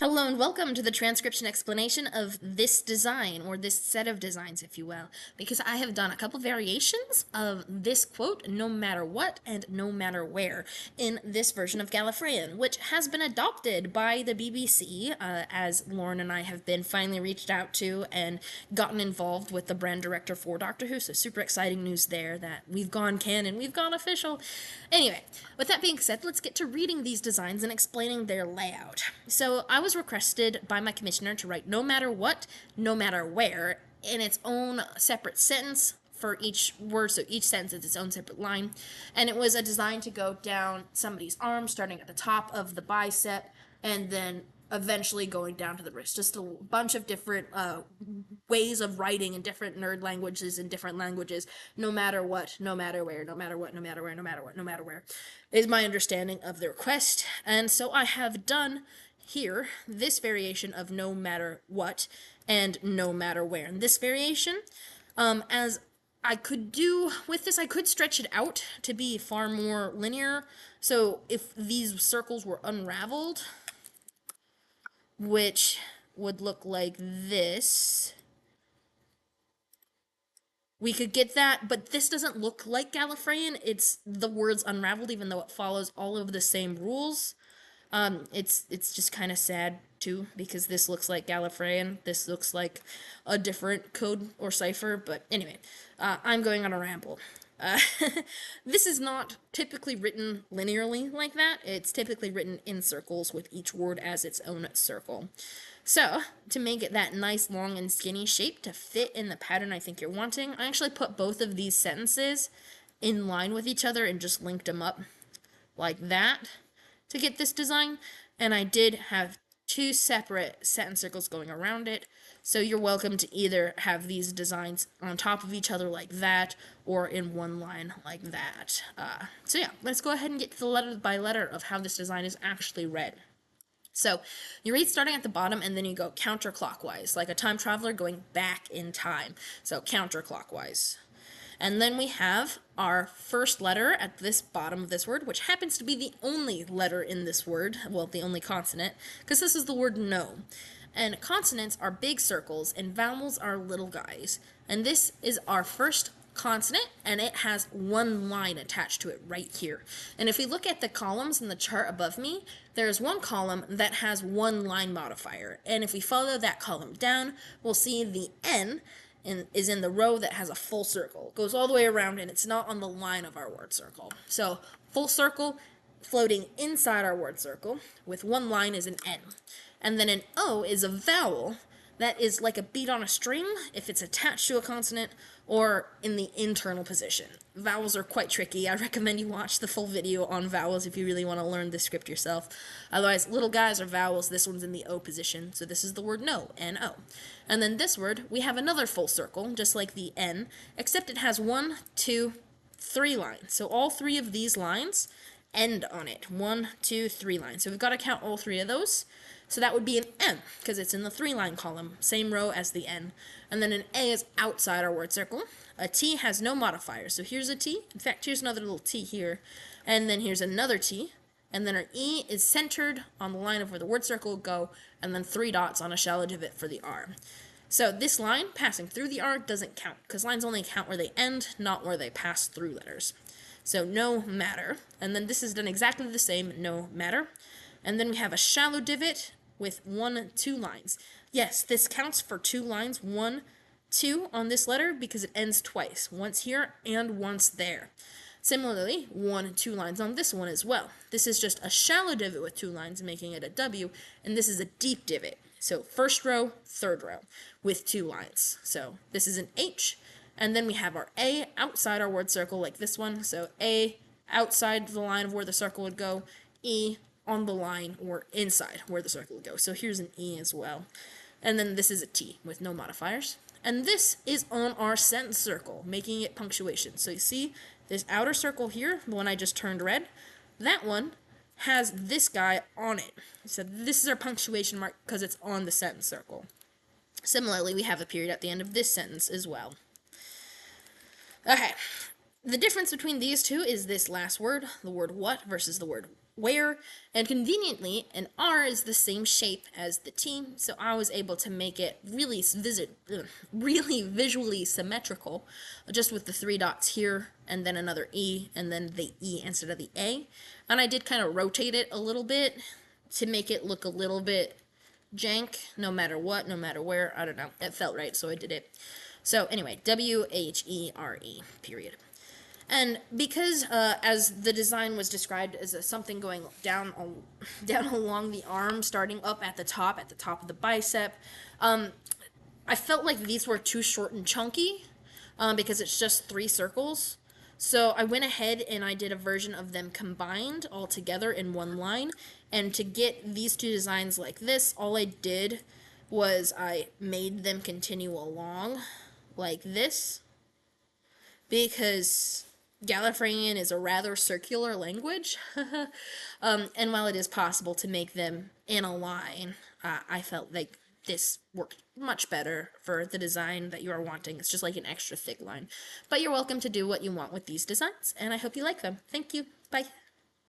Hello and welcome to the transcription explanation of this design, or this set of designs, if you will, because I have done a couple variations of this quote, no matter what and no matter where, in this version of Gallifreyan, which has been adopted by the BBC, as Lauren and I have been finally reached out to and gotten involved with the brand director for Doctor Who, so super exciting news there that we've gone canon, we've gone official. Anyway, with that being said, let's get to reading these designs and explaining their layout. So I was requested by my commissioner to write no matter what, no matter where, in its own separate sentence for each word, so each sentence is its own separate line, and it was a design to go down somebody's arm, starting at the top of the bicep, and then eventually going down to the wrist. Just a bunch of different ways of writing in different nerd languages, in different languages, no matter what, no matter where, no matter what, no matter where, no matter what, no matter where, is my understanding of the request. And so I have done here this variation of no matter what and no matter where. And this variation, as I could do with this, I could stretch it out to be far more linear. So if these circles were unraveled, which would look like this, we could get that, but this doesn't look like Gallifreyan. It's the words unraveled, even though it follows all of the same rules. It's just kind of sad too, because this looks like Gallifreyan. This looks like a different code or cipher, but anyway, I'm going on a ramble. This is not typically written linearly like that. It's typically written in circles with each word as its own circle. So, to make it that nice, long, and skinny shape to fit in the pattern I think you're wanting, I actually put both of these sentences in line with each other and just linked them up like that to get this design. And I did have two separate sentence circles going around it, so you're welcome to either have these designs on top of each other like that, or in one line like that. So yeah, let's go ahead and get to the letter by letter of how this design is actually read. So you read starting at the bottom, and then you go counterclockwise, like a time traveler going back in time. So counterclockwise. And then we have our first letter at this bottom of this word, which happens to be the only letter in this word, well, the only consonant, because this is the word no. And consonants are big circles, and vowels are little guys. And this is our first consonant, and it has one line attached to it right here. And if we look at the columns in the chart above me, there's one column that has one line modifier. And if we follow that column down, we'll see the N is in the row that has a full circle. It goes all the way around, and it's not on the line of our word circle. So full circle floating inside our word circle with one line is an N. And then an O is a vowel that is like a beat on a string if it's attached to a consonant or in the internal position. Vowels are quite tricky. I recommend you watch the full video on vowels if you really want to learn this script yourself. Otherwise, little guys are vowels. This one's in the O position, so this is the word no, N-O. And then this word, we have another full circle, just like the N, except it has 1, 2, 3 lines. So all three of these lines end on it. 1, 2, 3 lines. So we've got to count all three of those. So that would be an M, because it's in the 3-line column, same row as the N. And then an A is outside our word circle. A T has no modifier, so here's a T. In fact, here's another little T here. And then here's another T. And then our E is centered on the line of where the word circle would go, and then 3 dots on a shallow divot for the R. So this line, passing through the R, doesn't count, because lines only count where they end, not where they pass through letters. So no matter. And then this is done exactly the same, no matter. And then we have a shallow divot with 1, 2 lines. Yes, this counts for 2 lines, 1, 2 on this letter, because it ends twice, once here and once there. Similarly, 1, 2 lines on this one as well. This is just a shallow divot with 2 lines, making it a W, and this is a deep divot. So first row, third row, with 2 lines. So this is an H, and then we have our A outside our word circle, like this one. So A outside the line of where the circle would go, E on the line or inside where the circle would go. So here's an E as well. And then this is a T with no modifiers. And this is on our sentence circle, making it punctuation. So you see this outer circle here, the one I just turned red, that one has this guy on it. So this is our punctuation mark because it's on the sentence circle. Similarly, we have a period at the end of this sentence as well. Okay, the difference between these two is this last word, the word what versus the word where, and conveniently, an R is the same shape as the T, so I was able to make it really visually symmetrical, just with the 3 dots here, and then another E, and then the E instead of the A. And I did kind of rotate it a little bit to make it look a little bit jank, no matter what, no matter where, I don't know, it felt right, so I did it. So anyway, W-H-E-R-E, period. And because as the design was described as something going down along the arm, starting up at the top of the bicep, I felt like these were too short and chunky because it's just 3 circles. So I went ahead and I did a version of them combined all together in one line. And to get these 2 designs like this, all I did was I made them continue along like this, because Gallifreyan is a rather circular language, and while it is possible to make them in a line, I felt like this worked much better for the design that you are wanting. It's just like an extra thick line. But you're welcome to do what you want with these designs, and I hope you like them. Thank you. Bye.